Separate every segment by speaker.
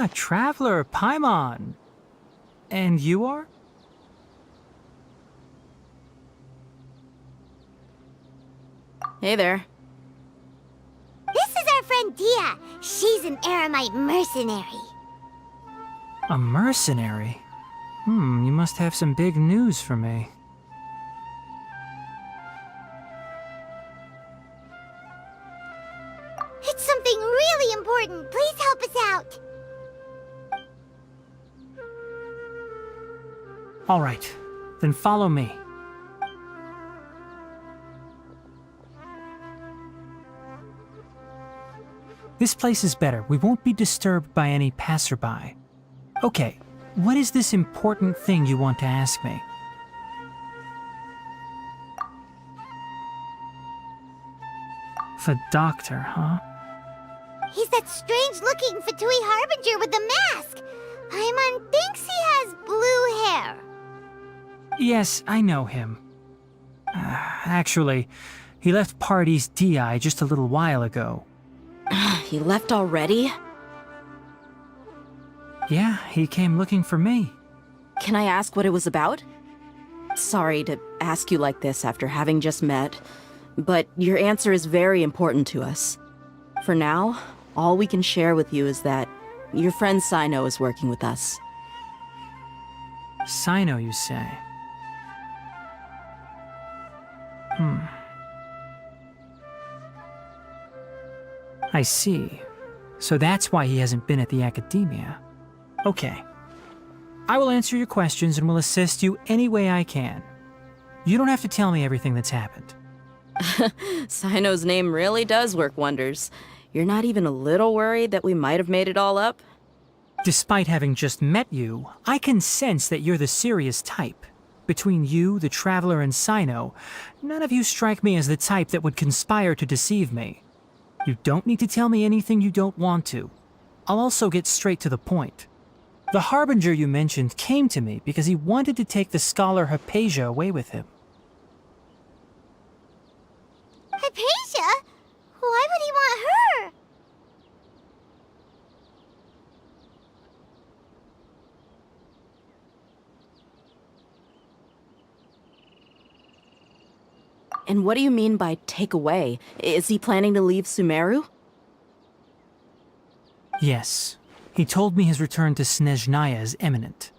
Speaker 1: Traveler, Paimon. And you are?
Speaker 2: Hey there.
Speaker 3: This is our friend Dia. She's an Aramite mercenary.
Speaker 1: A mercenary? You must have some big news for me.
Speaker 3: It's something really important. Please help us out.
Speaker 1: All right, then follow me. This place is better. We won't be disturbed by any passerby. Okay, what is this important thing you want to ask me? The doctor, huh?
Speaker 3: He's that strange-looking Fatui Harbinger with the mask. Paimon thinks he has blue hair.
Speaker 1: Yes, I know him. Actually, he left Party's DI just a little while ago.
Speaker 2: He left already?
Speaker 1: Yeah, he came looking for me.
Speaker 2: Can I ask what it was about? Sorry to ask you like this after having just met, but your answer is very important to us. For now, all we can share with you is that your friend Sino is working with us.
Speaker 1: Sino, you say? I see. So that's why he hasn't been at the academia. Okay. I will answer your questions and will assist you any way I can. You don't have to tell me everything that's happened.
Speaker 2: Sino's name really does work wonders. You're not even a little worried that we might have made it all up?
Speaker 1: Despite having just met you, I can sense that you're the serious type. Between you, the Traveler, and Sino, none of you strike me as the type that would conspire to deceive me. You don't need to tell me anything you don't want to. I'll also get straight to the point. The Harbinger you mentioned came to me because he wanted to take the scholar Hypatia away with him.
Speaker 3: Hypatia? Why would he want her?
Speaker 2: And what do you mean by take away? Is he planning to leave Sumeru?
Speaker 1: Yes. He told me his return to Snezhnaya is imminent.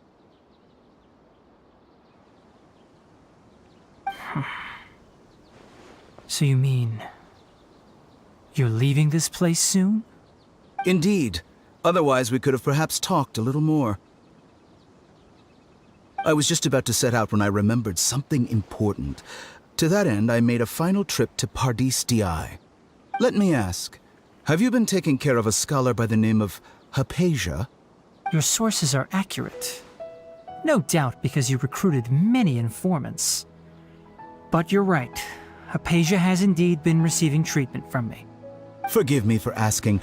Speaker 1: So you mean... you're leaving this place soon?
Speaker 4: Indeed. Otherwise, we could have perhaps talked a little more. I was just about to set out when I remembered something important. To that end, I made a final trip to Pardis Di. Let me ask, have you been taking care of a scholar by the name of Hypatia?
Speaker 1: Your sources are accurate. No doubt because you recruited many informants. But you're right. Hypatia has indeed been receiving treatment from me.
Speaker 4: Forgive me for asking,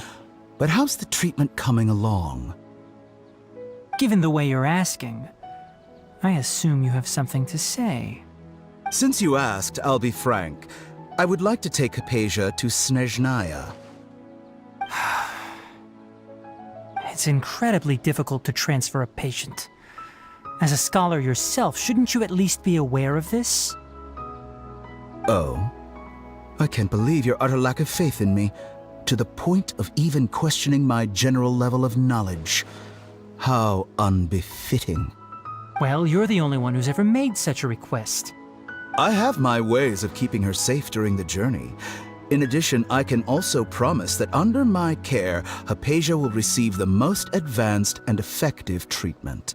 Speaker 4: but how's the treatment coming along?
Speaker 1: Given the way you're asking, I assume you have something to say.
Speaker 4: Since you asked, I'll be frank. I would like to take Hypatia to Snezhnaya.
Speaker 1: It's incredibly difficult to transfer a patient. As a scholar yourself, shouldn't you at least be aware of this?
Speaker 4: Oh? I can't believe your utter lack of faith in me, to the point of even questioning my general level of knowledge. How unbefitting.
Speaker 1: Well, you're the only one who's ever made such a request.
Speaker 4: I have my ways of keeping her safe during the journey. In addition, I can also promise that under my care, Hypatia will receive the most advanced and effective treatment.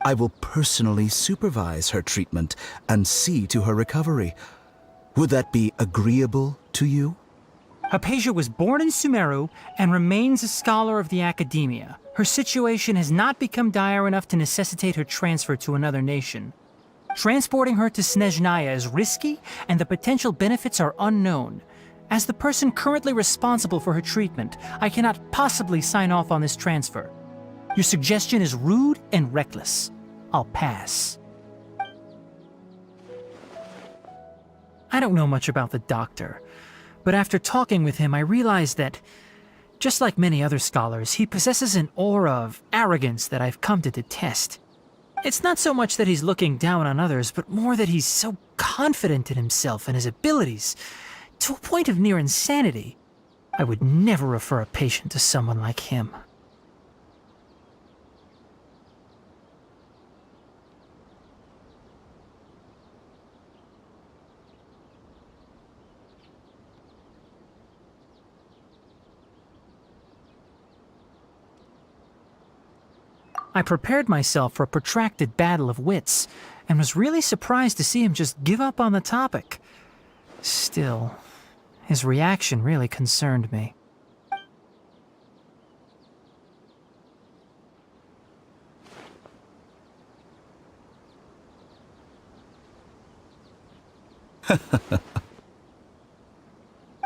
Speaker 4: I will personally supervise her treatment and see to her recovery. Would that be agreeable to you?
Speaker 1: Hypatia was born in Sumeru and remains a scholar of the academia. Her situation has not become dire enough to necessitate her transfer to another nation. Transporting her to Snezhnaya is risky, and the potential benefits are unknown. As the person currently responsible for her treatment, I cannot possibly sign off on this transfer. Your suggestion is rude and reckless. I'll pass. I don't know much about the doctor, but after talking with him, I realized that Just like many other scholars, he possesses an aura of arrogance that I've come to detest. It's not so much that he's looking down on others, but more that he's so confident in himself and his abilities, to a point of near insanity. I would never refer a patient to someone like him. I prepared myself for a protracted battle of wits, and was really surprised to see him just give up on the topic. Still, his reaction really concerned me.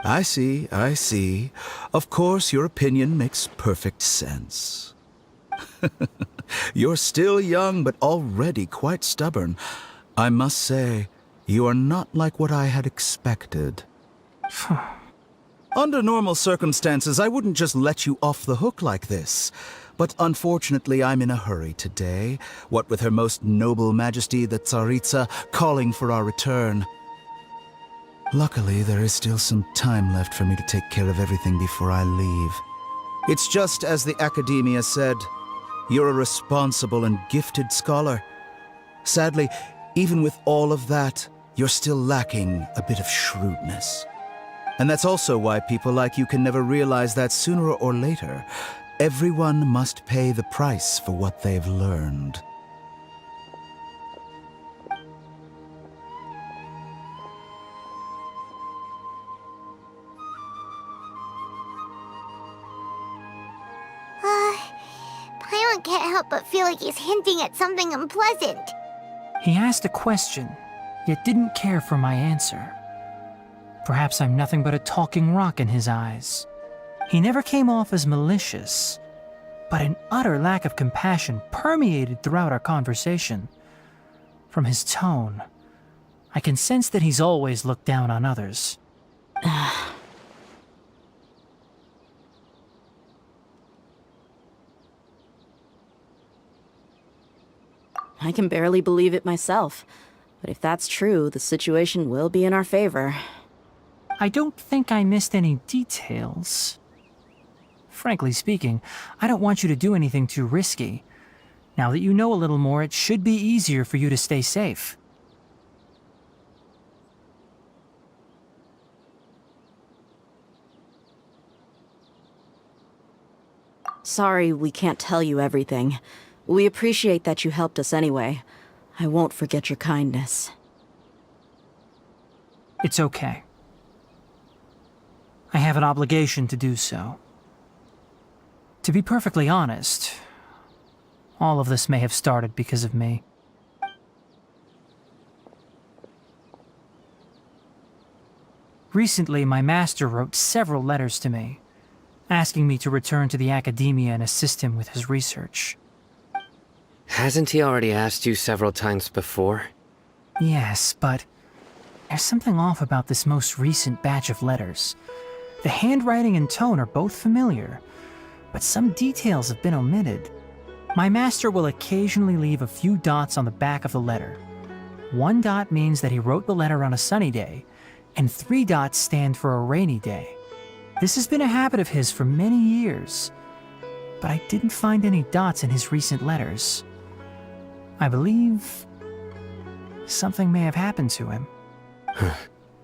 Speaker 4: I see, I see. Of course, your opinion makes perfect sense. You're still young, but already quite stubborn. I must say, you are not like what I had expected. Under normal circumstances, I wouldn't just let you off the hook like this. But unfortunately, I'm in a hurry today, what with Her Most Noble Majesty the Tsaritsa calling for our return. Luckily, there is still some time left for me to take care of everything before I leave. It's just as the Academia said, you're a responsible and gifted scholar. Sadly, even with all of that, you're still lacking a bit of shrewdness. And that's also why people like you can never realize that sooner or later, everyone must pay the price for what they've learned.
Speaker 3: Paimon can't help but feel like he's hinting at something unpleasant.
Speaker 1: He asked a question, yet didn't care for my answer. Perhaps I'm nothing but a talking rock in his eyes. He never came off as malicious, but an utter lack of compassion permeated throughout our conversation. From his tone, I can sense that he's always looked down on others.
Speaker 2: I can barely believe it myself. But if that's true, the situation will be in our favor.
Speaker 1: I don't think I missed any details. Frankly speaking, I don't want you to do anything too risky. Now that you know a little more, it should be easier for you to stay safe.
Speaker 2: Sorry we can't tell you everything. We appreciate that you helped us anyway. I won't forget your kindness.
Speaker 1: It's okay. I have an obligation to do so. To be perfectly honest, all of this may have started because of me. Recently, my master wrote several letters to me, asking me to return to the Academia and assist him with his research.
Speaker 5: Hasn't he already asked you several times before?
Speaker 1: Yes, but there's something off about this most recent batch of letters. The handwriting and tone are both familiar, but some details have been omitted. My master will occasionally leave a few dots on the back of the letter. 1 dot means that he wrote the letter on a sunny day, and 3 dots stand for a rainy day. This has been a habit of his for many years, but I didn't find any dots in his recent letters. I believe something may have happened to him.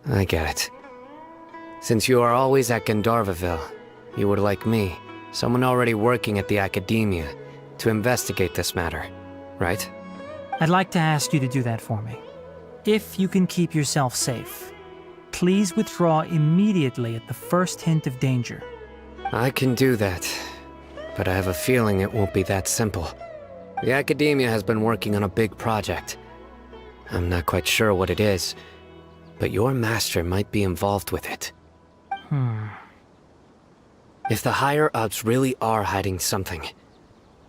Speaker 5: I get it. Since you are always at Gandharvaville, you would like me, someone already working at the Academia, to investigate this matter, right?
Speaker 1: I'd like to ask you to do that for me. If you can keep yourself safe, please withdraw immediately at the first hint of danger.
Speaker 5: I can do that, but I have a feeling it won't be that simple. The Academia has been working on a big project. I'm not quite sure what it is, but your master might be involved with it. If the higher-ups really are hiding something,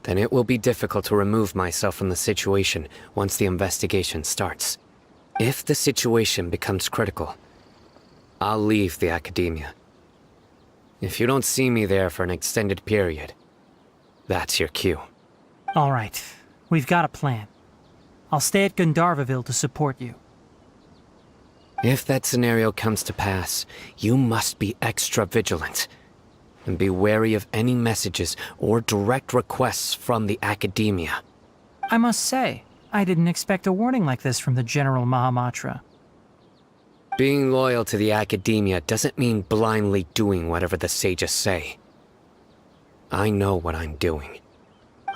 Speaker 5: then it will be difficult to remove myself from the situation once the investigation starts. If the situation becomes critical, I'll leave the Academia. If you don't see me there for an extended period, that's your cue.
Speaker 1: All right, we've got a plan. I'll stay at Gandharvaville to support you.
Speaker 5: If that scenario comes to pass, you must be extra vigilant. And be wary of any messages or direct requests from the Academia.
Speaker 1: I must say, I didn't expect a warning like this from the General Mahamatra.
Speaker 5: Being loyal to the Academia doesn't mean blindly doing whatever the sages say. I know what I'm doing.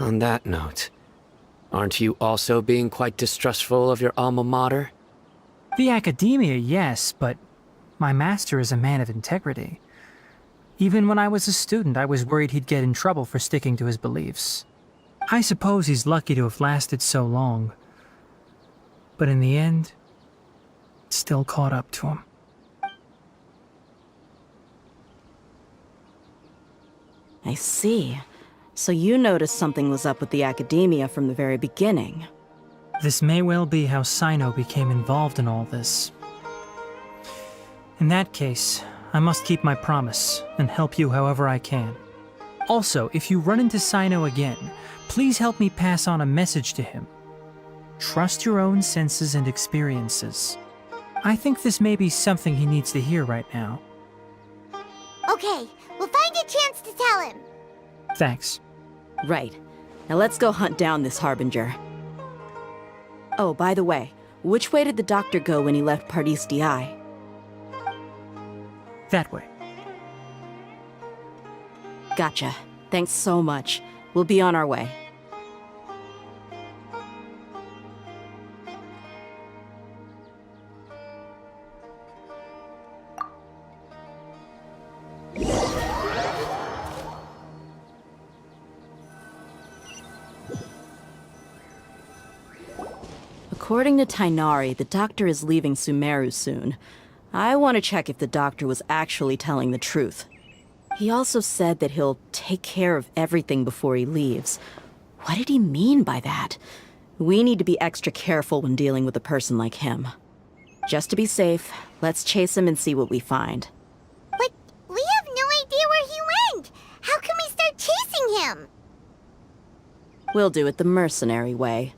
Speaker 5: On that note, aren't you also being quite distrustful of your alma mater?
Speaker 1: The Academia, yes, but my master is a man of integrity. Even when I was a student, I was worried he'd get in trouble for sticking to his beliefs. I suppose he's lucky to have lasted so long. But in the end, it still caught up to him.
Speaker 2: I see. So you noticed something was up with the Academia from the very beginning.
Speaker 1: This may well be how Sino became involved in all this. In that case, I must keep my promise and help you however I can. Also, if you run into Sino again, please help me pass on a message to him. Trust your own senses and experiences. I think this may be something he needs to hear right now.
Speaker 3: Okay, we'll find a chance to tell him.
Speaker 1: Thanks.
Speaker 2: Right. Now let's go hunt down this Harbinger. Oh, by the way, which way did the doctor go when he left Pardis Eye?
Speaker 1: That way.
Speaker 2: Gotcha. Thanks so much. We'll be on our way. According to Tainari, the doctor is leaving Sumeru soon. I want to check if the doctor was actually telling the truth. He also said that he'll take care of everything before he leaves. What did he mean by that? We need to be extra careful when dealing with a person like him. Just to be safe, let's chase him and see what we find.
Speaker 3: But we have no idea where he went. How can we start chasing him?
Speaker 2: We'll do it the mercenary way.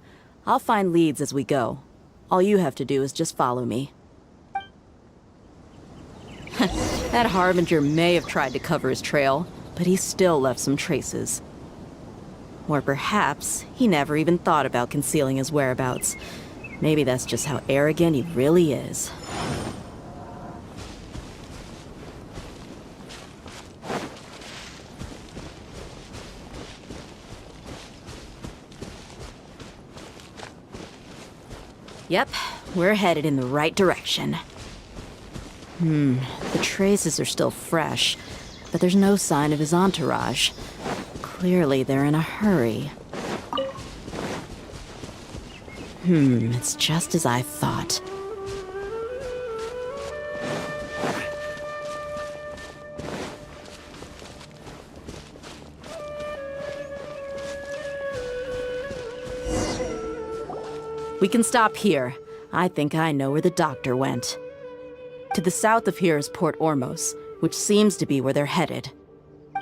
Speaker 2: I'll find leads as we go. All you have to do is just follow me. That Harbinger may have tried to cover his trail, but he still left some traces. Or perhaps he never even thought about concealing his whereabouts. Maybe that's just how arrogant he really is. Yep, we're headed in the right direction. The traces are still fresh, but there's no sign of his entourage. Clearly, they're in a hurry. It's just as I thought. We can stop here. I think I know where the doctor went. To the south of here is Port Ormos, which seems to be where they're headed.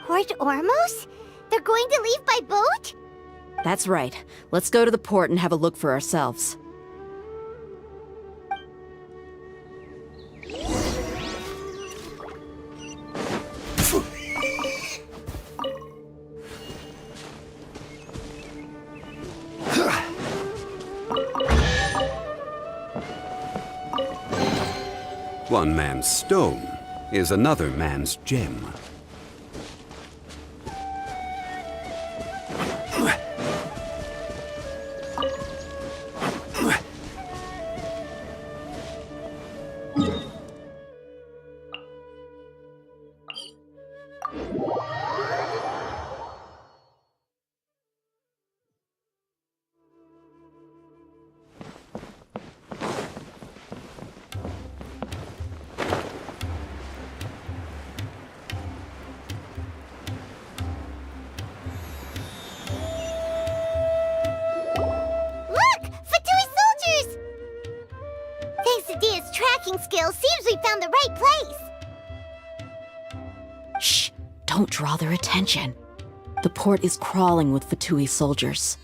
Speaker 3: Port Ormos? They're going to leave by boat?
Speaker 2: That's right. Let's go to the port and have a look for ourselves.
Speaker 6: One man's stone is another man's gem.
Speaker 3: Tracking skills, seems we found the right place.
Speaker 2: Shh! don't draw their attention. The port is crawling with Fatui soldiers.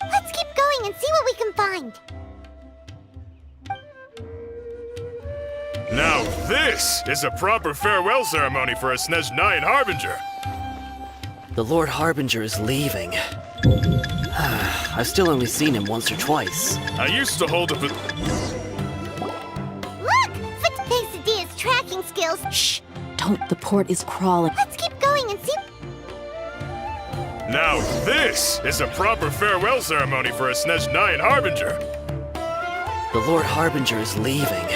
Speaker 3: Let's keep going and see what we can find.
Speaker 7: Now this is a proper farewell ceremony for a Snezhnayan Harbinger.
Speaker 8: The Lord Harbinger is leaving. I've still only seen him once or twice.
Speaker 7: I used to hold a
Speaker 3: Look! Quesadilla's tracking skills.
Speaker 2: Shh! Don't. The port is crawling.
Speaker 3: Let's keep going and see.
Speaker 7: Now this is a proper farewell ceremony for a Snezhnayan Harbinger.
Speaker 8: The Lord Harbinger is leaving.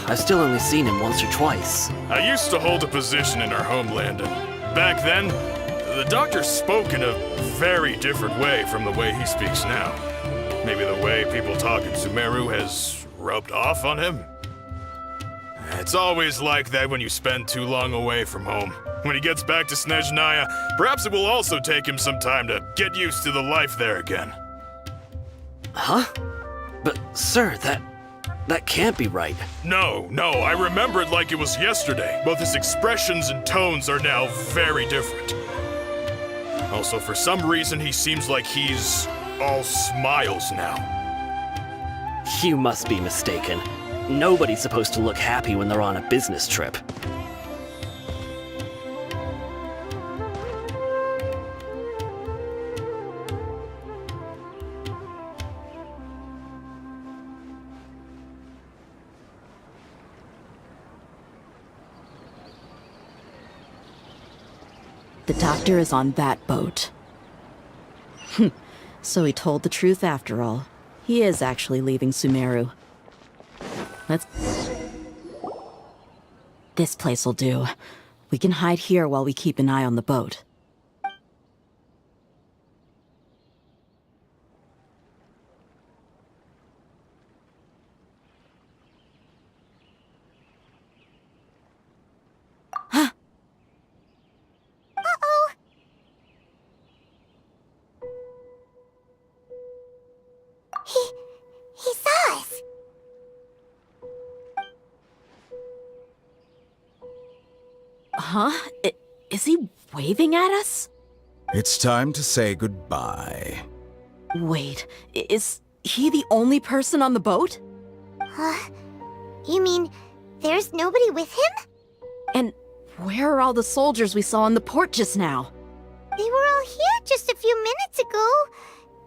Speaker 8: I've still only seen him once or twice.
Speaker 7: I used to hold a position in our homeland, and back then, the doctor spoke in a very different way from the way he speaks now. Maybe the way people talk in Sumeru has rubbed off on him? It's always like that when you spend too long away from home. When he gets back to Snezhnaya, perhaps it will also take him some time to get used to the life there again.
Speaker 8: Huh? But, sir, that can't be right.
Speaker 7: No, I remember it like it was yesterday. Both his expressions and tones are now very different. Also, for some reason, he seems like he's all smiles now.
Speaker 8: You must be mistaken. Nobody's supposed to look happy when they're on a business trip.
Speaker 2: The doctor is on that boat. So he told the truth after all. He is actually leaving Sumeru. This place'll do. We can hide here while we keep an eye on the boat.
Speaker 3: He saw us.
Speaker 2: Huh? Is he waving at us?
Speaker 4: It's time to say goodbye.
Speaker 2: Wait, is he the only person on the boat?
Speaker 3: Huh? You mean there's nobody with him?
Speaker 2: And where are all the soldiers we saw in the port just now?
Speaker 3: They were all here just a few minutes ago,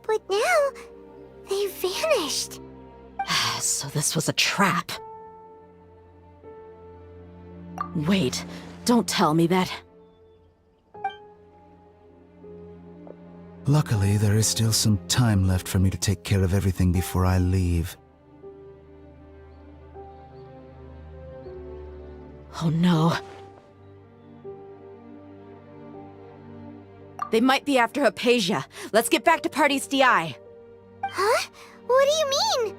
Speaker 3: but now they vanished.
Speaker 2: So this was a trap. Wait, don't tell me that.
Speaker 4: Luckily, there is still some time left for me to take care of everything before I leave.
Speaker 2: Oh no. They might be after Hypatia. Let's get back to Party's DI.
Speaker 3: Huh? What do you mean?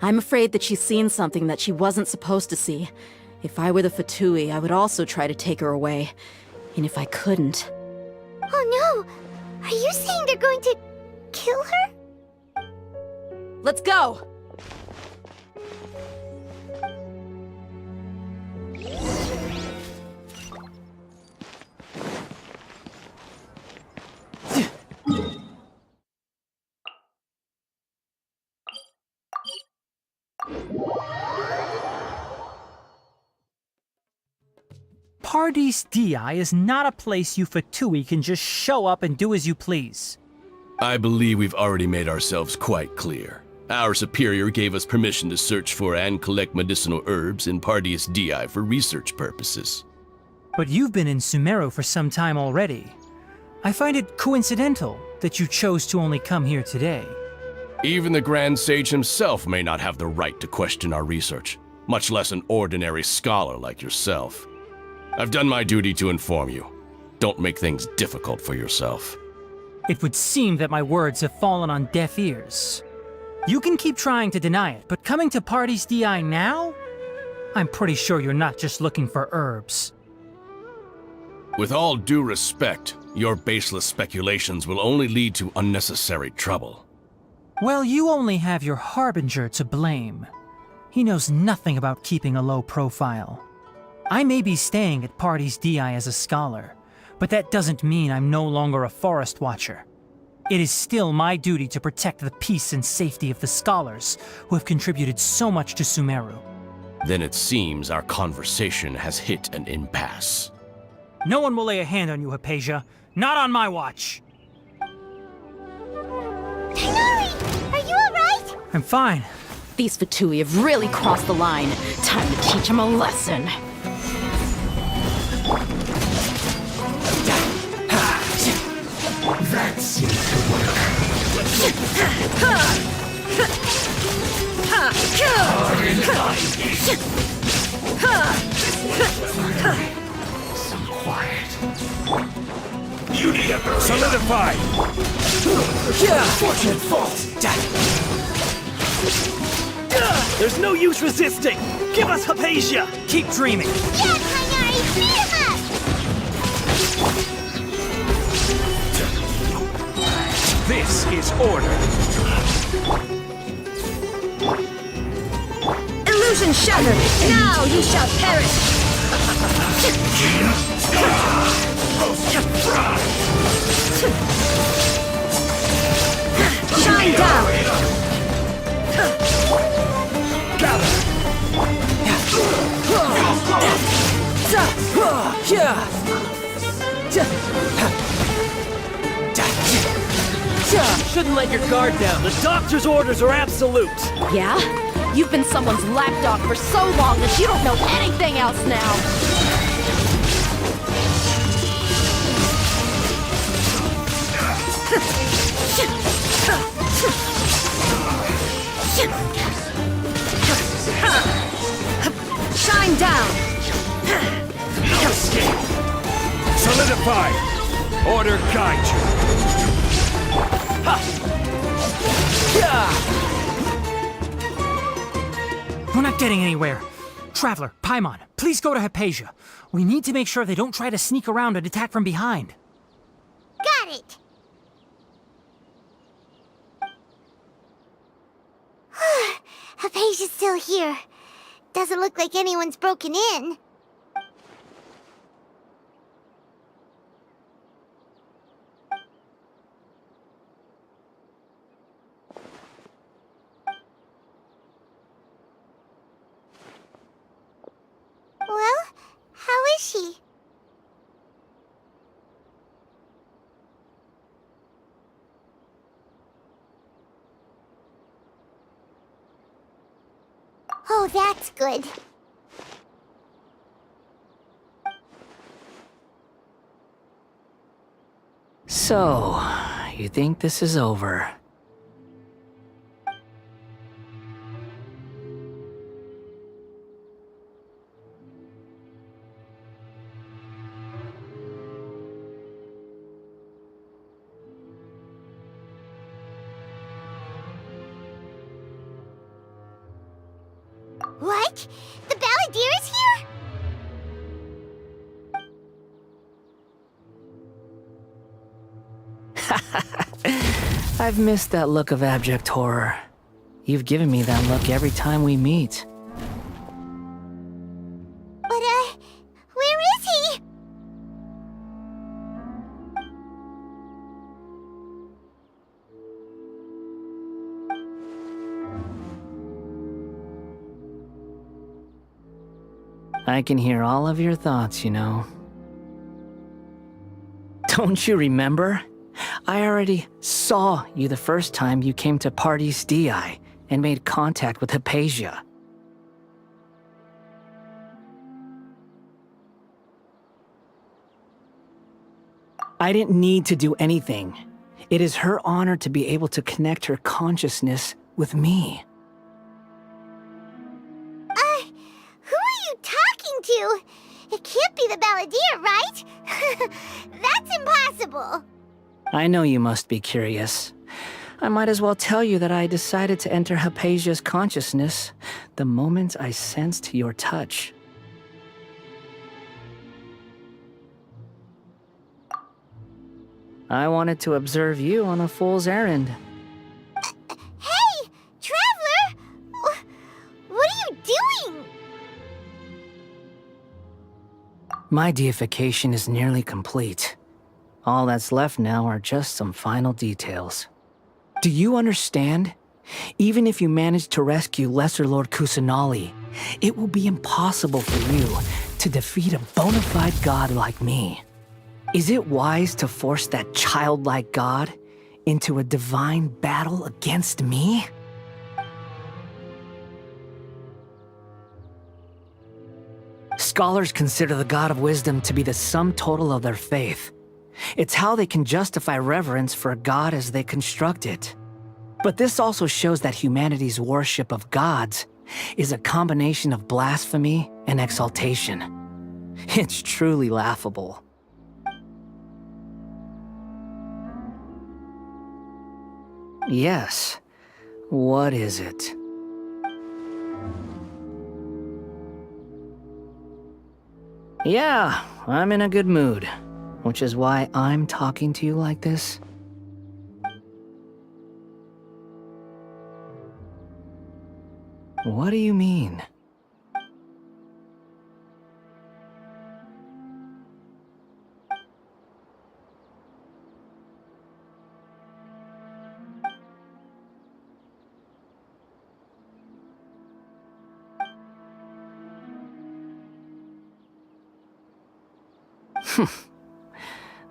Speaker 2: I'm afraid that she's seen something that she wasn't supposed to see. If I were the Fatui, I would also try to take her away. And if I couldn't...
Speaker 3: Oh no! Are you saying they're going to kill her?
Speaker 2: Let's go!
Speaker 1: Paradis Di is not a place you Fatui can just show up and do as you please.
Speaker 9: I believe we've already made ourselves quite clear. Our superior gave us permission to search for and collect medicinal herbs in Paradis Di for research purposes.
Speaker 1: But you've been in Sumeru for some time already. I find it coincidental that you chose to only come here today.
Speaker 9: Even the Grand Sage himself may not have the right to question our research, much less an ordinary scholar like yourself. I've done my duty to inform you. Don't make things difficult for yourself.
Speaker 1: It would seem that my words have fallen on deaf ears. You can keep trying to deny it, but coming to Paradis Di now? I'm pretty sure you're not just looking for herbs.
Speaker 9: With all due respect, your baseless speculations will only lead to unnecessary trouble.
Speaker 1: Well, you only have your Harbinger to blame. He knows nothing about keeping a low profile. I may be staying at Party's DI as a scholar, but that doesn't mean I'm no longer a Forest Watcher. It is still my duty to protect the peace and safety of the scholars who have contributed so much to Sumeru.
Speaker 9: Then it seems our conversation has hit an impasse.
Speaker 1: No one will lay a hand on you, Hypatia. Not on my watch.
Speaker 3: Tighnari, are you alright?
Speaker 1: I'm fine.
Speaker 2: These Fatui have really crossed the line. Time to teach them a lesson.
Speaker 10: That seems to work. Some quiet. You need a burst.
Speaker 11: Solidify!
Speaker 10: Fortunate fault.
Speaker 11: There's no use resisting! Give us Hypatia!
Speaker 1: Keep dreaming.
Speaker 3: Yeah, Tighnari, beat him up!
Speaker 11: This is order!
Speaker 2: Illusion shattered! Now you shall perish! Shine down!
Speaker 11: Shouldn't let your guard down. The doctor's orders are absolute.
Speaker 2: Yeah? You've been someone's lapdog for so long that you don't know anything else now! Shine down!
Speaker 11: No escape! Solidify! Order guide you!
Speaker 1: We're not getting anywhere. Traveler, Paimon, please go to Hypatia. We need to make sure they don't try to sneak around and attack from behind.
Speaker 3: Got it! Hypatia's still here. Doesn't look like anyone's broken in. Well, how is she? Oh, that's good.
Speaker 8: So, you think this is over?
Speaker 3: What? The Balladeer is here?
Speaker 8: I've missed that look of abject horror. You've given me that look every time we meet.
Speaker 3: But, where is he?
Speaker 8: I can hear all of your thoughts, you know. Don't you remember? I already saw you the first time you came to Party's DI and made contact with Hypatia. I didn't need to do anything. It is her honor to be able to connect her consciousness with me.
Speaker 3: Who are you talking to? It can't be the Balladeer, right? That's impossible.
Speaker 8: I know you must be curious. I might as well tell you that I decided to enter Hypatia's consciousness the moment I sensed your touch. I wanted to observe you on a fool's errand. My deification is nearly complete. All that's left now are just some final details. Do you understand? Even if you manage to rescue Lesser Lord Kusanali, it will be impossible for you to defeat a bona fide god like me. Is it wise to force that childlike god into a divine battle against me? Scholars consider the God of Wisdom to be the sum total of their faith. It's how they can justify reverence for a god as they construct it. But this also shows that humanity's worship of gods is a combination of blasphemy and exaltation. It's truly laughable. Yes. What is it? Yeah, I'm in a good mood, which is why I'm talking to you like this. What do you mean?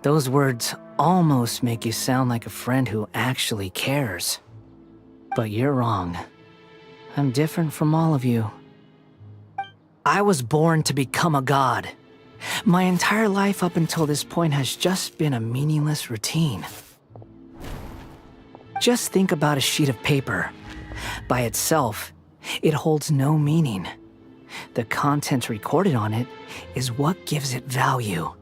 Speaker 8: Those words almost make you sound like a friend who actually cares. But you're wrong. I'm different from all of you. I was born to become a god. My entire life up until this point has just been a meaningless routine. Just think about a sheet of paper. By itself, it holds no meaning. The content recorded on it is what gives it value.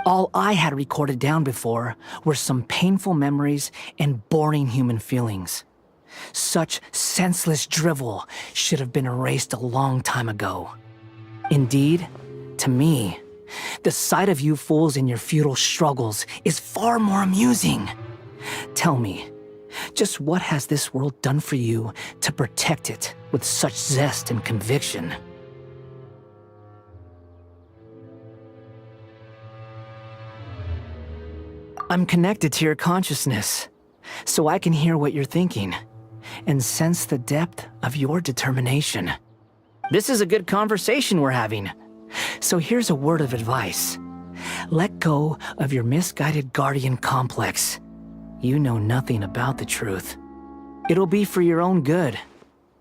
Speaker 8: All I had recorded down before were some painful memories and boring human feelings. Such senseless drivel should have been erased a long time ago. Indeed, to me, the sight of you fools in your futile struggles is far more amusing. Tell me, just what has this world done for you to protect it with such zest and conviction? I'm connected to your consciousness, so I can hear what you're thinking and sense the depth of your determination. This is a good conversation we're having. So here's a word of advice. Let go of your misguided guardian complex. You know nothing about the truth. It'll be for your own good,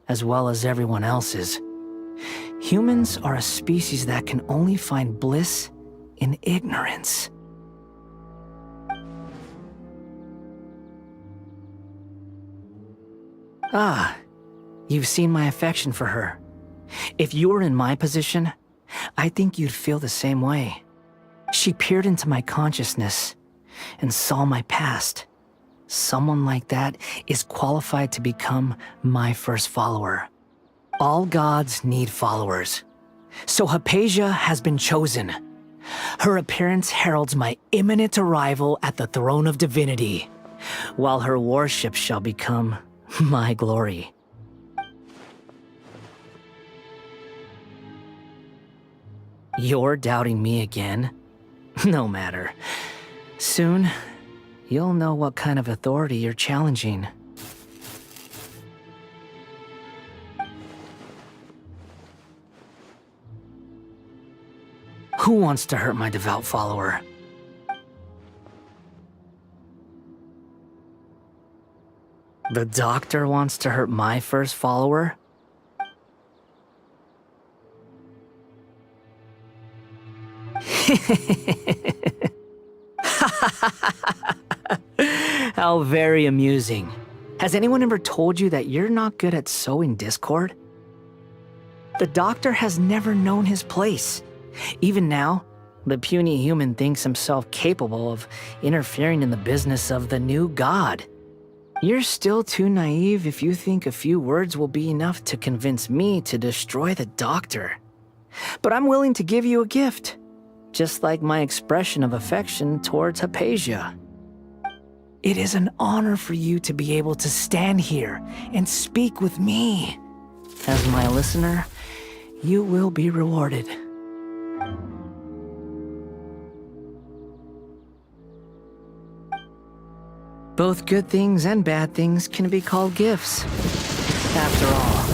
Speaker 8: as well as everyone else's. Humans are a species that can only find bliss in ignorance. Ah, you've seen my affection for her. If you were in my position, I think you'd feel the same way. She peered into my consciousness and saw my past. Someone like that is qualified to become my first follower. All gods need followers. So Hypatia has been chosen. Her appearance heralds my imminent arrival at the throne of divinity, while her worship shall become my glory. You're doubting me again? No matter. Soon, you'll know what kind of authority you're challenging. Who wants to hurt my devout follower? The doctor wants to hurt my first follower? How very amusing. Has anyone ever told you that you're not good at sowing discord? The doctor has never known his place. Even now, the puny human thinks himself capable of interfering in the business of the new god. You're still too naive if you think a few words will be enough to convince me to destroy the doctor. But I'm willing to give you a gift, just like my expression of affection towards Hypatia. It is an honor for you to be able to stand here and speak with me. As my listener, you will be rewarded. Both good things and bad things can be called gifts. After all,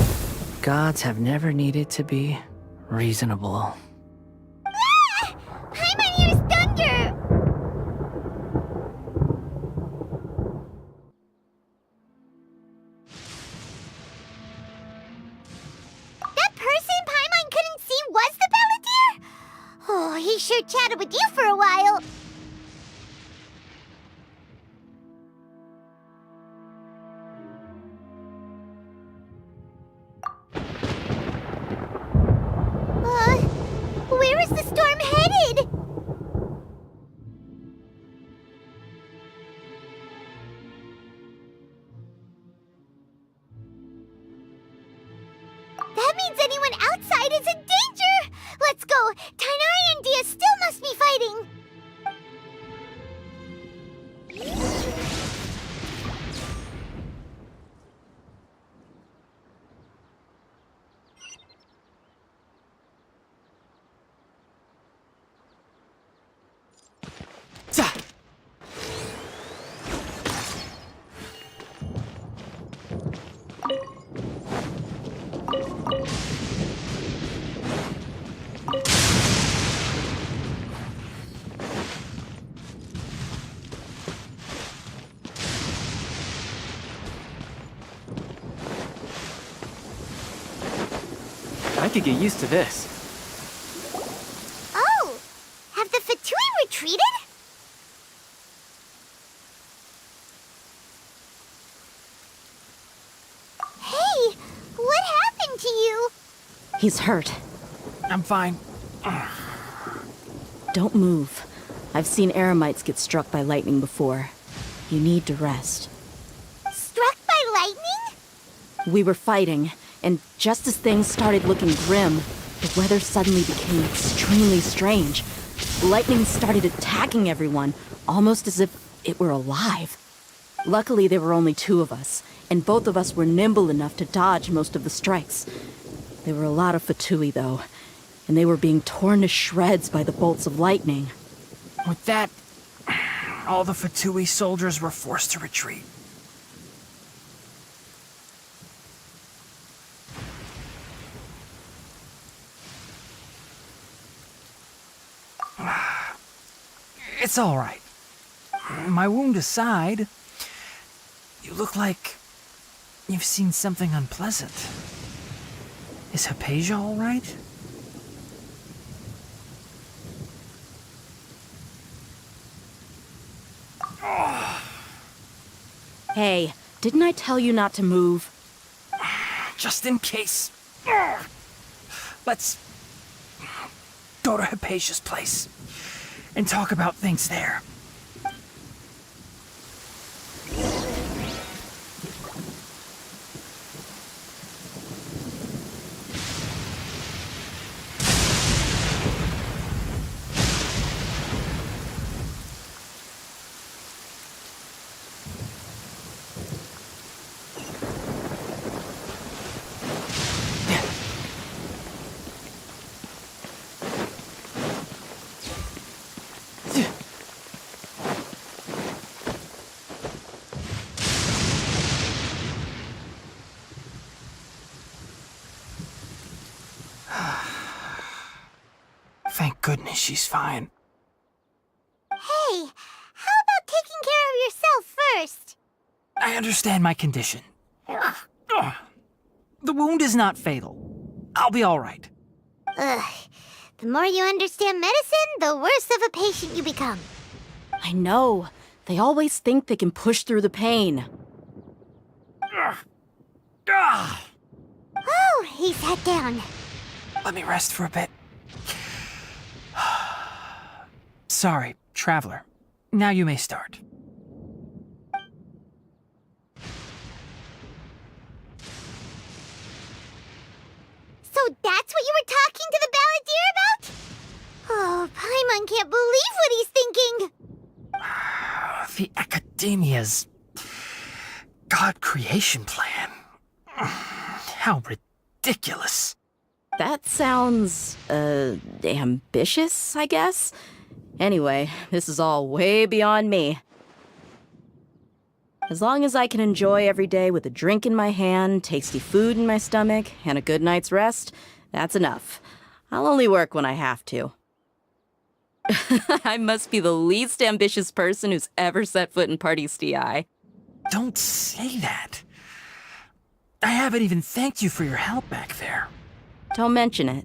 Speaker 8: gods have never needed to be reasonable.
Speaker 3: Paimon hears thunder! That person Paimon couldn't see was the Balladeer? Oh, he sure chatted with you for a while. Where is the storm headed? That means anyone outside is in danger! Let's go! Tainari and Dia still must be fighting!
Speaker 11: I could get used to this.
Speaker 3: Oh! Have the Fatui retreated? Hey! What happened to you?
Speaker 2: He's hurt.
Speaker 1: I'm fine.
Speaker 2: Don't move. I've seen Eremites get struck by lightning before. You need to rest.
Speaker 3: Struck by lightning?
Speaker 2: We were fighting, and just as things started looking grim, the weather suddenly became extremely strange. Lightning started attacking everyone, almost as if it were alive. Luckily, there were only two of us, and both of us were nimble enough to dodge most of the strikes. There were a lot of Fatui, though, and they were being torn to shreds by the bolts of lightning.
Speaker 1: With that, all the Fatui soldiers were forced to retreat. It's all right. My wound aside, you look like you've seen something unpleasant. Is Hypatia all right?
Speaker 2: Hey, didn't I tell you not to move?
Speaker 1: Just in case. Let's go to Hypatia's place and talk about things there. Thank goodness she's fine.
Speaker 3: Hey, how about taking care of yourself first?
Speaker 1: I understand my condition. The wound is not fatal. I'll be all right.
Speaker 3: Ugh. The more you understand medicine, the worse of a patient you become.
Speaker 2: I know. They always think they can push through the pain.
Speaker 3: Oh, he sat down.
Speaker 1: Let me rest for a bit. Sorry, traveler. Now you may start.
Speaker 3: So that's what you were talking to the Balladeer about? Oh, Paimon can't believe what he's thinking.
Speaker 1: The Academia's God creation plan. How ridiculous.
Speaker 2: That sounds, ambitious, I guess? Anyway, this is all way beyond me. As long as I can enjoy every day with a drink in my hand, tasty food in my stomach, and a good night's rest, that's enough. I'll only work when I have to. I must be the least ambitious person who's ever set foot in Party's DI.
Speaker 1: Don't say that. I haven't even thanked you for your help back there.
Speaker 2: Don't mention it.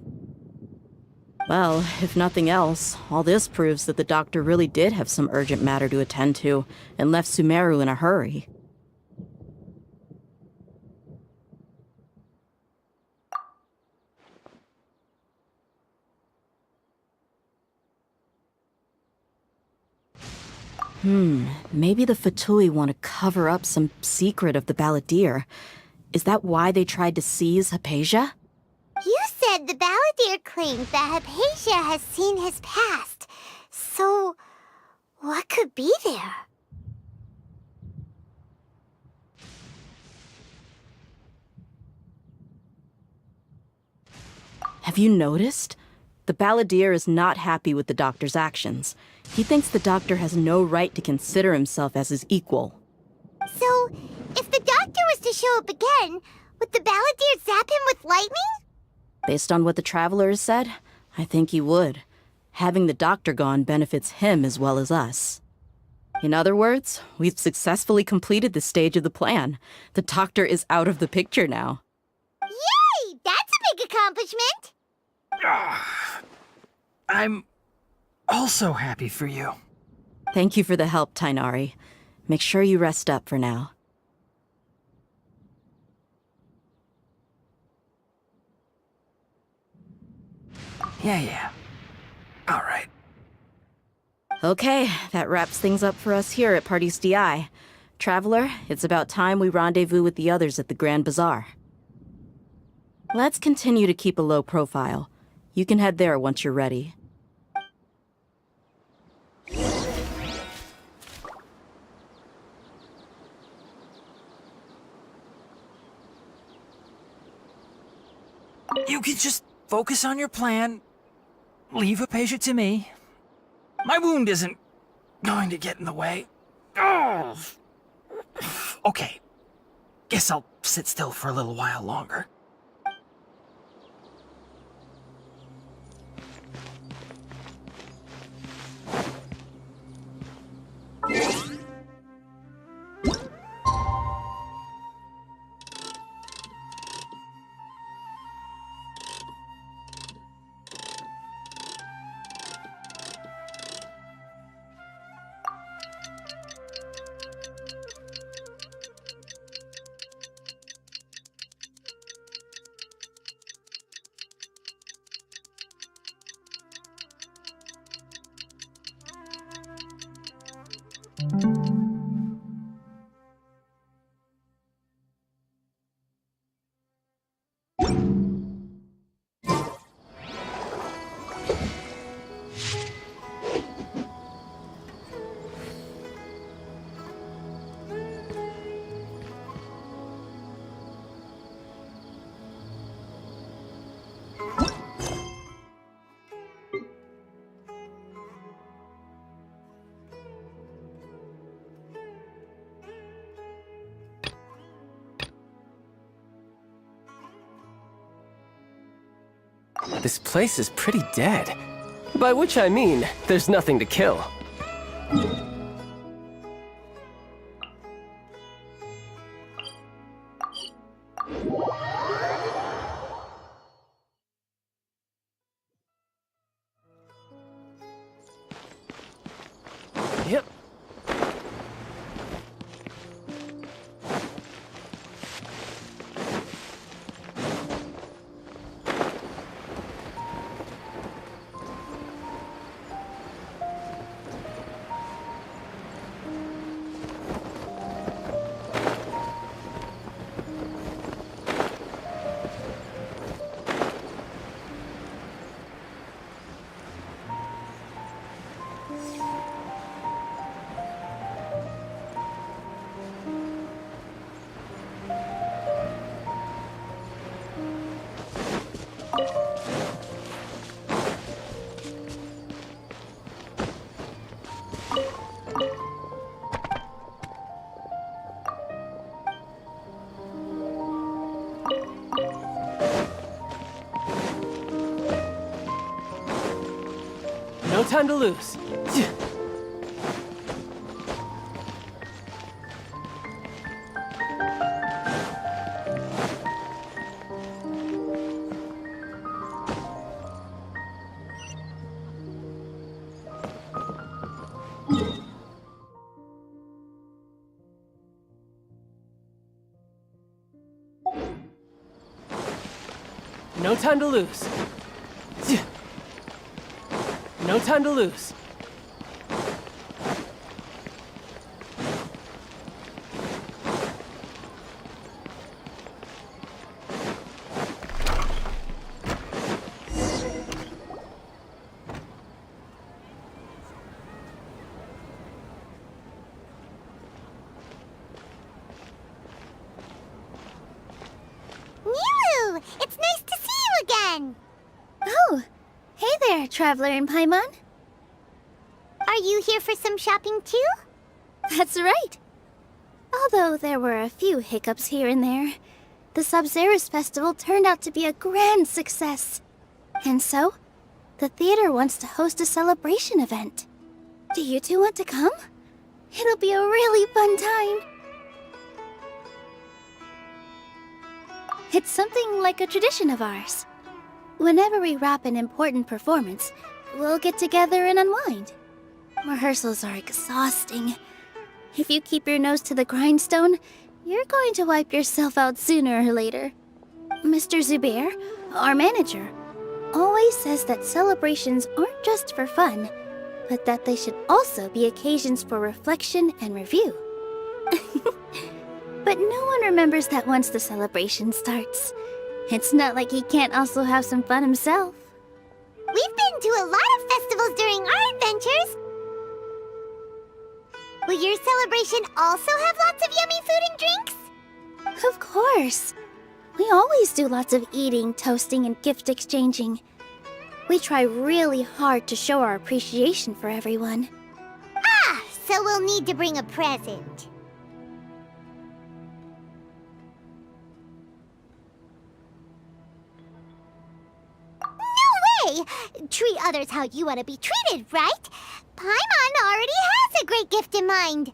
Speaker 2: Well, if nothing else, all this proves that the doctor really did have some urgent matter to attend to, and left Sumeru in a hurry. Maybe the Fatui want to cover up some secret of the Balladeer. Is that why they tried to seize Hypatia?
Speaker 3: You said the Balladeer claims that Hypatia has seen his past. So, what could be there?
Speaker 2: Have you noticed? The Balladeer is not happy with the doctor's actions. He thinks the doctor has no right to consider himself as his equal.
Speaker 3: So, if the doctor was to show up again, would the Balladeer zap him with lightning?
Speaker 2: Based on what the Traveler has said, I think he would. Having the doctor gone benefits him as well as us. In other words, we've successfully completed this stage of the plan. The doctor is out of the picture now.
Speaker 3: Yay! That's a big accomplishment!
Speaker 1: I'm also happy for you.
Speaker 2: Thank you for the help, Tainari. Make sure you rest up for now.
Speaker 1: Yeah. All right.
Speaker 2: Okay, that wraps things up for us here at Party's DI. Traveler, it's about time we rendezvous with the others at the Grand Bazaar. Let's continue to keep a low profile. You can head there once you're ready.
Speaker 1: You can just focus on your plan. Leave Hypatia to me. My wound isn't going to get in the way. Oh. Okay. Guess I'll sit still for a little while longer.
Speaker 11: This place is pretty dead. By which I mean, there's nothing to kill. Yep. time to lose. No time to lose. No time to lose.
Speaker 3: Nilu! It's nice to see you again!
Speaker 12: Oh, hey there, Traveler in Paimon.
Speaker 3: Are you here for some shopping too?
Speaker 12: That's right. Although there were a few hiccups here and there, the Sub-Zerus Festival turned out to be a grand success. And so, the theater wants to host a celebration event. Do you two want to come? It'll be a really fun time. It's something like a tradition of ours. Whenever we wrap an important performance, we'll get together and unwind. Rehearsals are exhausting. If you keep your nose to the grindstone, you're going to wipe yourself out sooner or later. Mr. Zubair, our manager, always says that celebrations aren't just for fun, but that they should also be occasions for reflection and review. But no one remembers that once the celebration starts. It's not like he can't also have some fun himself.
Speaker 3: We've been to a lot of festivals during our adventures. Will your celebration also have lots of yummy food and drinks?
Speaker 12: Of course. We always do lots of eating, toasting, and gift exchanging. We try really hard to show our appreciation for everyone.
Speaker 3: Ah, so we'll need to bring a present. No way! Treat others how you want to be treated, right? Paimon already has a great gift in mind.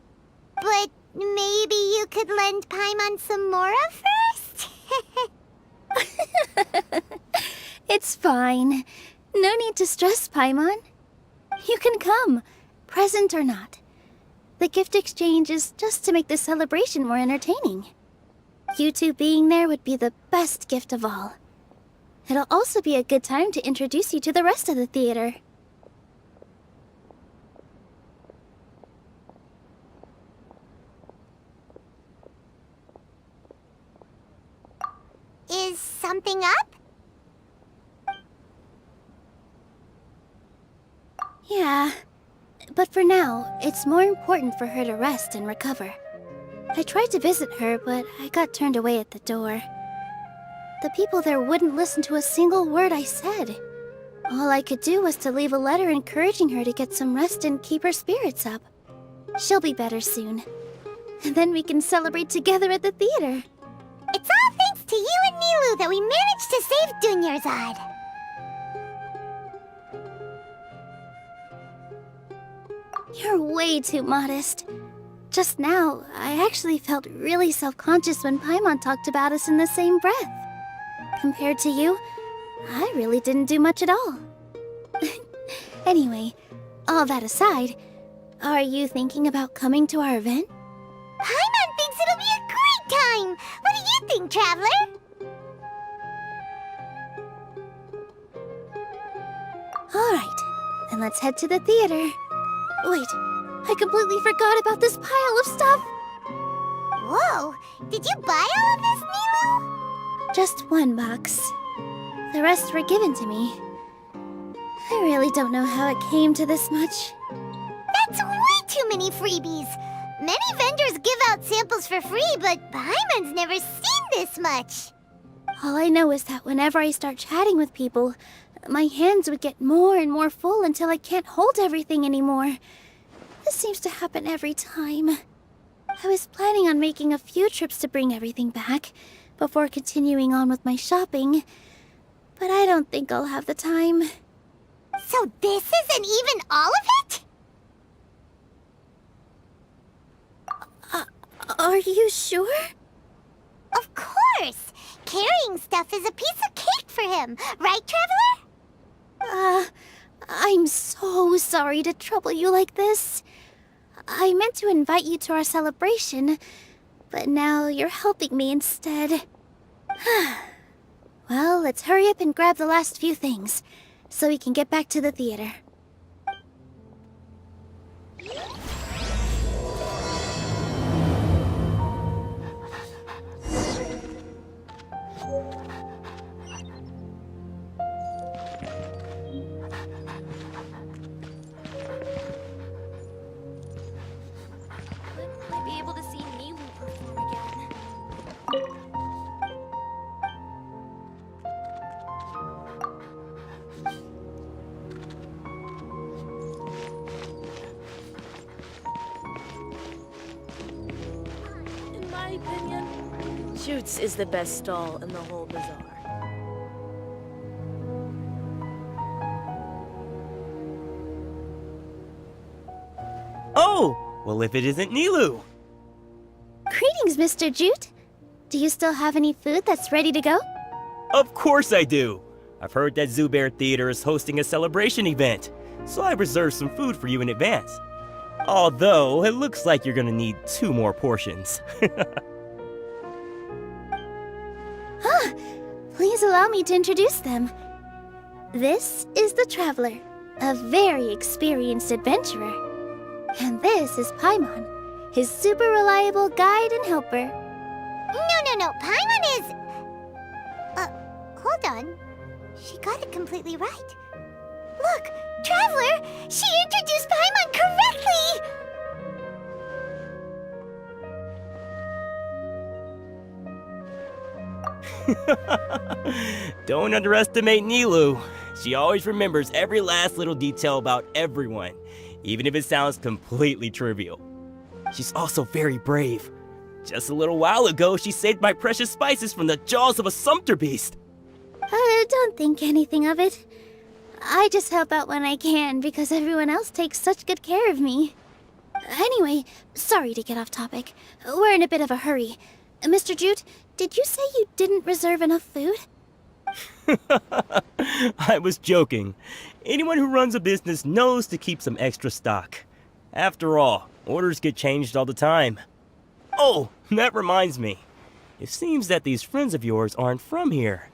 Speaker 3: But maybe you could lend Paimon some more of first?
Speaker 12: It's fine. No need to stress, Paimon. You can come, present or not. The gift exchange is just to make the celebration more entertaining. You two being there would be the best gift of all. It'll also be a good time to introduce you to the rest of the theater.
Speaker 3: Is something up?
Speaker 12: Yeah, but for now, it's more important for her to rest and recover. I tried to visit her, but I got turned away at the door. The people there wouldn't listen to a single word I said. All I could do was to leave a letter encouraging her to get some rest and keep her spirits up. She'll be better soon. And then we can celebrate together at the theater.
Speaker 3: It's all thanks to you and Nilu that we managed to save Dunyarzad.
Speaker 12: You're way too modest. Just now, I actually felt really self-conscious when Paimon talked about us in the same breath. Compared to you, I really didn't do much at all. Anyway, all that aside, are you thinking about coming to our event?
Speaker 3: Paimon thinks it'll be a great time! What do you think, Traveler?
Speaker 12: Alright, then let's head to the theater. Wait, I completely forgot about this pile of stuff!
Speaker 3: Whoa, did you buy all of this, Nilu?
Speaker 12: Just one box. The rest were given to me. I really don't know how it came to this much.
Speaker 3: That's way too many freebies! Many vendors give out samples for free, but Paimon's never seen this much!
Speaker 12: All I know is that whenever I start chatting with people, my hands would get more and more full until I can't hold everything anymore. This seems to happen every time. I was planning on making a few trips to bring everything back, before continuing on with my shopping, but I don't think I'll have the time.
Speaker 3: So this isn't even all of it?
Speaker 12: Are you sure?
Speaker 3: Of course! Carrying stuff is a piece of cake for him, right, Traveler?
Speaker 12: I'm so sorry to trouble you like this. I meant to invite you to our celebration, but now you're helping me instead. Well, let's hurry up and grab the last few things, so we can get back to the theater. Will I be able to see Milu perform again?
Speaker 13: In my opinion, Jute's is the best stall in the whole bazaar.
Speaker 14: Oh! Well, if it isn't Nilu!
Speaker 12: Greetings, Mr. Jute. Do you still have any food that's ready to go?
Speaker 14: Of course I do! I've heard that Zubair Theater is hosting a celebration event, so I reserved some food for you in advance. Although, it looks like you're gonna need 2 more portions.
Speaker 12: Please allow me to introduce them. This is the Traveler, a very experienced adventurer. And this is Paimon, his super reliable guide and helper.
Speaker 3: No. Paimon is... hold on. She got it completely right. Look, Traveler! She introduced Paimon correctly!
Speaker 14: Don't underestimate Nilu. She always remembers every last little detail about everyone, even if it sounds completely trivial. She's also very brave. Just a little while ago, she saved my precious spices from the jaws of a sumpter beast.
Speaker 12: Don't think anything of it. I just help out when I can because everyone else takes such good care of me. Anyway, sorry to get off topic. We're in a bit of a hurry. Mr. Jute, did you say you didn't reserve enough food?
Speaker 14: I was joking. Anyone who runs a business knows to keep some extra stock. After all, orders get changed all the time. Oh, that reminds me. It seems that these friends of yours aren't from here.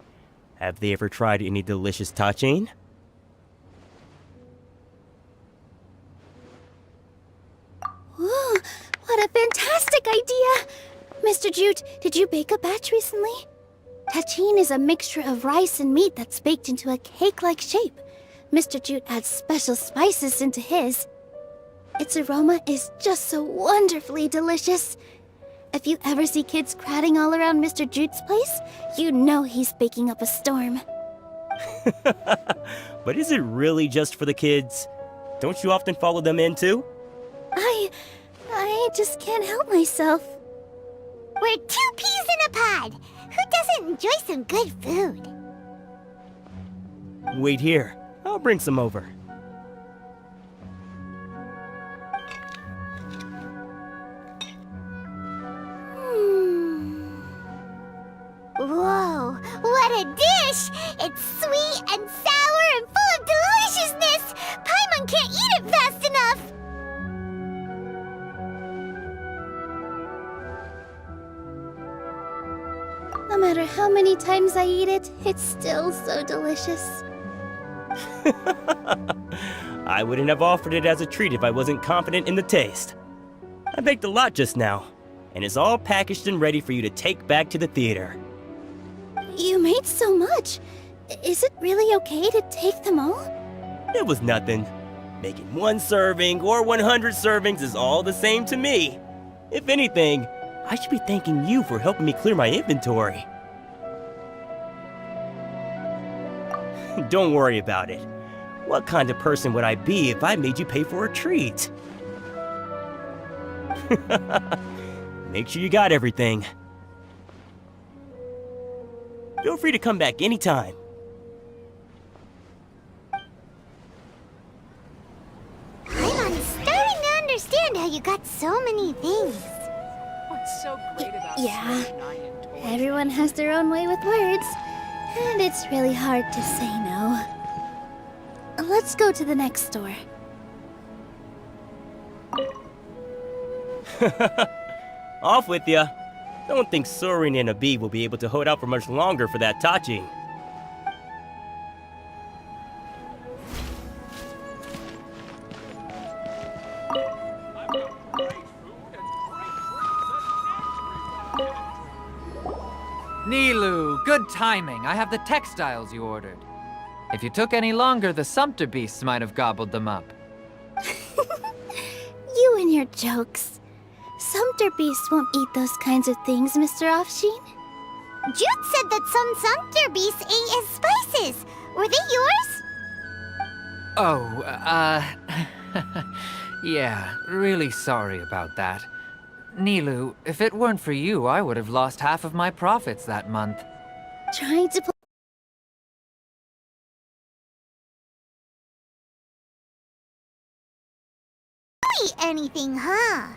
Speaker 14: Have they ever tried any delicious tachin?
Speaker 12: Ooh, what a fantastic idea! Mr. Jute, did you bake a batch recently? Tachin is a mixture of rice and meat that's baked into a cake-like shape. Mr. Jute adds special spices into his. Its aroma is just so wonderfully delicious. If you ever see kids crowding all around Mr. Jute's place, you know he's baking up a storm.
Speaker 14: But is it really just for the kids? Don't you often follow them in too?
Speaker 12: I just can't help myself.
Speaker 3: We're 2 peas in a pod! Who doesn't enjoy some good food?
Speaker 14: Wait here. I'll bring some over.
Speaker 3: Whoa, what a dish! It's sweet and sour and full of deliciousness! Paimon can't eat it fast enough!
Speaker 12: No matter how many times I eat it, it's still so delicious.
Speaker 14: I wouldn't have offered it as a treat if I wasn't confident in the taste. I baked a lot just now, and it's all packaged and ready for you to take back to the theater.
Speaker 12: You made so much. Is it really okay to take them all?
Speaker 14: It was nothing. Making 1 serving or 100 servings is all the same to me. If anything, I should be thanking you for helping me clear my inventory. Don't worry about it. What kind of person would I be if I made you pay for a treat? Make sure you got everything. Feel free to come back anytime.
Speaker 3: how you got so many things.
Speaker 15: What's so great about
Speaker 12: Yeah.
Speaker 15: Smash 9 and toys?
Speaker 12: Everyone has their own way with words, and it's really hard to say no. Let's go to the next store.
Speaker 14: Off with ya. Don't think Soren and Abi will be able to hold out for much longer for that Tachi.
Speaker 15: Nilu, good timing. I have the textiles you ordered. If you took any longer, the Sumpter beasts might have gobbled them up.
Speaker 12: You and your jokes. Sumpter beasts won't eat those kinds of things, Mr. Offsheen.
Speaker 3: Jude said that some Sumpter beasts ate his spices. Were they yours?
Speaker 15: Oh, yeah, really sorry about that. Nilu, if it weren't for you, I would have lost half of my profits that month.
Speaker 12: Trying to
Speaker 3: Eat anything, huh?